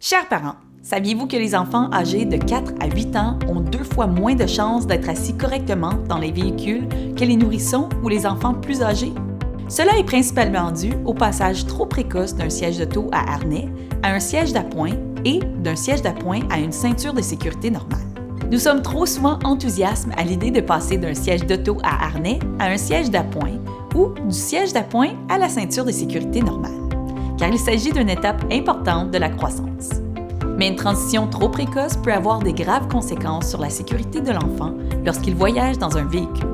Chers parents, saviez-vous que les enfants âgés de 4 à 8 ans ont 2 fois moins de chances d'être assis correctement dans les véhicules que les nourrissons ou les enfants plus âgés? Cela est principalement dû au passage trop précoce d'un siège d'auto à harnais à un siège d'appoint et d'un siège d'appoint à une ceinture de sécurité normale. Nous sommes trop souvent enthousiastes à l'idée de passer d'un siège d'auto à harnais à un siège d'appoint ou du siège d'appoint à la ceinture de sécurité normale, car il s'agit d'une étape importante de la croissance. Mais une transition trop précoce peut avoir des graves conséquences sur la sécurité de l'enfant lorsqu'il voyage dans un véhicule.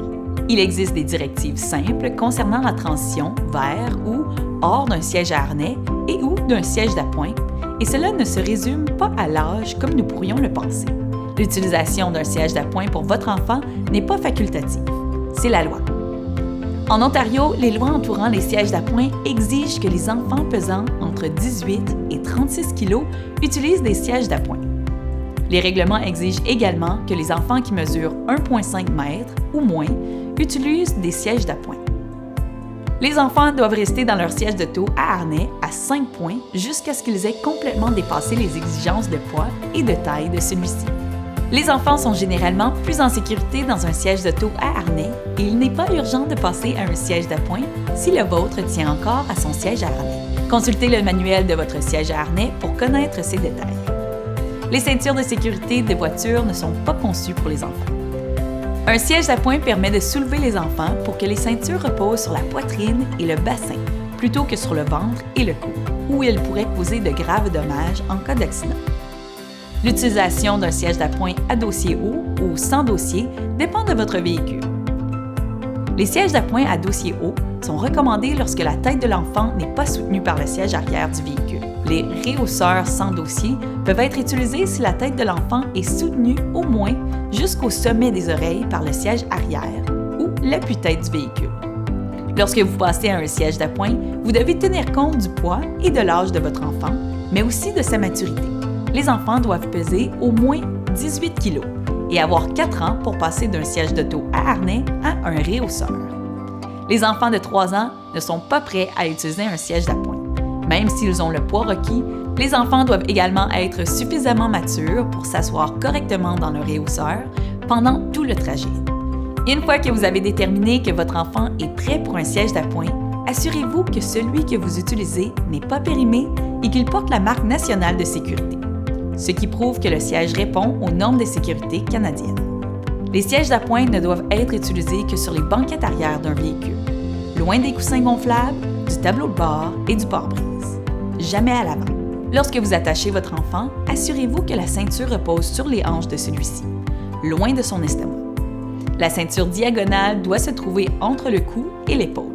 Il existe des directives simples concernant la transition vers ou hors d'un siège à harnais et ou d'un siège d'appoint, et cela ne se résume pas à l'âge comme nous pourrions le penser. L'utilisation d'un siège d'appoint pour votre enfant n'est pas facultative, c'est la loi. En Ontario, les lois entourant les sièges d'appoint exigent que les enfants pesant entre 18 et 36 kg utilisent des sièges d'appoint. Les règlements exigent également que les enfants qui mesurent 1,5 m ou moins utilisent des sièges d'appoint. Les enfants doivent rester dans leur siège d'auto à harnais à 5 points jusqu'à ce qu'ils aient complètement dépassé les exigences de poids et de taille de celui-ci. Les enfants sont généralement plus en sécurité dans un siège d'auto à harnais et il n'est pas urgent de passer à un siège d'appoint si le vôtre tient encore à son siège à harnais. Consultez le manuel de votre siège à harnais pour connaître ces détails. Les ceintures de sécurité des voitures ne sont pas conçues pour les enfants. Un siège d'appoint permet de soulever les enfants pour que les ceintures reposent sur la poitrine et le bassin plutôt que sur le ventre et le cou, où elles pourraient causer de graves dommages en cas d'accident. L'utilisation d'un siège d'appoint à dossier haut ou sans dossier dépend de votre véhicule. Les sièges d'appoint à dossier haut sont recommandés lorsque la tête de l'enfant n'est pas soutenue par le siège arrière du véhicule. Les réhausseurs sans dossier peuvent être utilisés si la tête de l'enfant est soutenue au moins jusqu'au sommet des oreilles par le siège arrière ou l'appui-tête du véhicule. Lorsque vous passez à un siège d'appoint, vous devez tenir compte du poids et de l'âge de votre enfant, mais aussi de sa maturité. Les enfants doivent peser au moins 18 kg et avoir 4 ans pour passer d'un siège d'auto à harnais à un réhausseur. Les enfants de 3 ans ne sont pas prêts à utiliser un siège d'appoint. Même s'ils ont le poids requis, les enfants doivent également être suffisamment matures pour s'asseoir correctement dans le réhausseur pendant tout le trajet. Une fois que vous avez déterminé que votre enfant est prêt pour un siège d'appoint, assurez-vous que celui que vous utilisez n'est pas périmé et qu'il porte la marque nationale de sécurité, ce qui prouve que le siège répond aux normes de sécurité canadiennes. Les sièges d'appoint ne doivent être utilisés que sur les banquettes arrière d'un véhicule, loin des coussins gonflables, du tableau de bord et du pare-brise. Jamais à l'avant. Lorsque vous attachez votre enfant, assurez-vous que la ceinture repose sur les hanches de celui-ci, loin de son estomac. La ceinture diagonale doit se trouver entre le cou et l'épaule.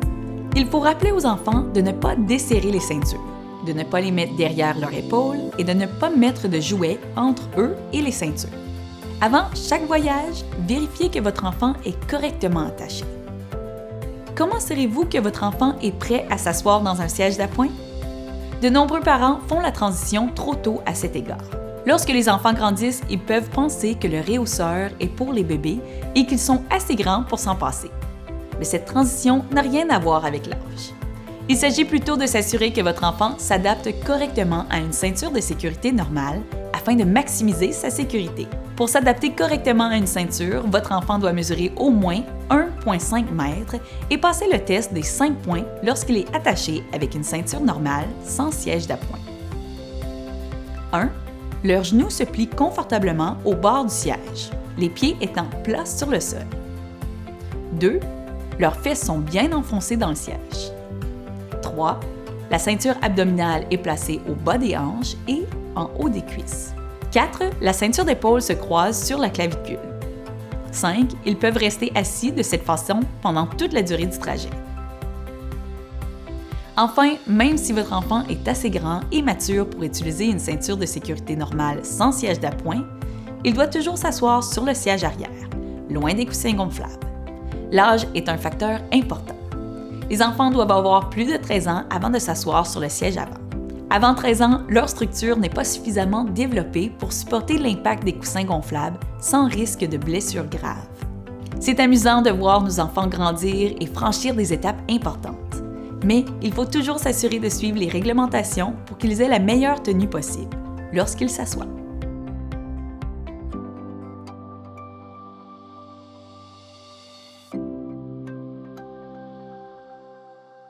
Il faut rappeler aux enfants de ne pas desserrer les ceintures, de ne pas les mettre derrière leur épaule et de ne pas mettre de jouets entre eux et les ceintures. Avant chaque voyage, vérifiez que votre enfant est correctement attaché. Comment saurez-vous que votre enfant est prêt à s'asseoir dans un siège d'appoint? De nombreux parents font la transition trop tôt à cet égard. Lorsque les enfants grandissent, ils peuvent penser que le réhausseur est pour les bébés et qu'ils sont assez grands pour s'en passer. Mais cette transition n'a rien à voir avec l'âge. Il s'agit plutôt de s'assurer que votre enfant s'adapte correctement à une ceinture de sécurité normale afin de maximiser sa sécurité. Pour s'adapter correctement à une ceinture, votre enfant doit mesurer au moins 1,5 m et passer le test des 5 points lorsqu'il est attaché avec une ceinture normale sans siège d'appoint. 1. Leurs genoux se plient confortablement au bord du siège, les pieds étant plats sur le sol. 2. Leurs fesses sont bien enfoncées dans le siège. 3. La ceinture abdominale est placée au bas des hanches et en haut des cuisses. 4. La ceinture d'épaule se croise sur la clavicule. 5. Ils peuvent rester assis de cette façon pendant toute la durée du trajet. Enfin, même si votre enfant est assez grand et mature pour utiliser une ceinture de sécurité normale sans siège d'appoint, il doit toujours s'asseoir sur le siège arrière, loin des coussins gonflables. L'âge est un facteur important. Les enfants doivent avoir plus de 13 ans avant de s'asseoir sur le siège avant. Avant 13 ans, leur structure n'est pas suffisamment développée pour supporter l'impact des coussins gonflables sans risque de blessures graves. C'est amusant de voir nos enfants grandir et franchir des étapes importantes. Mais il faut toujours s'assurer de suivre les réglementations pour qu'ils aient la meilleure tenue possible. lorsqu'ils s'assoient.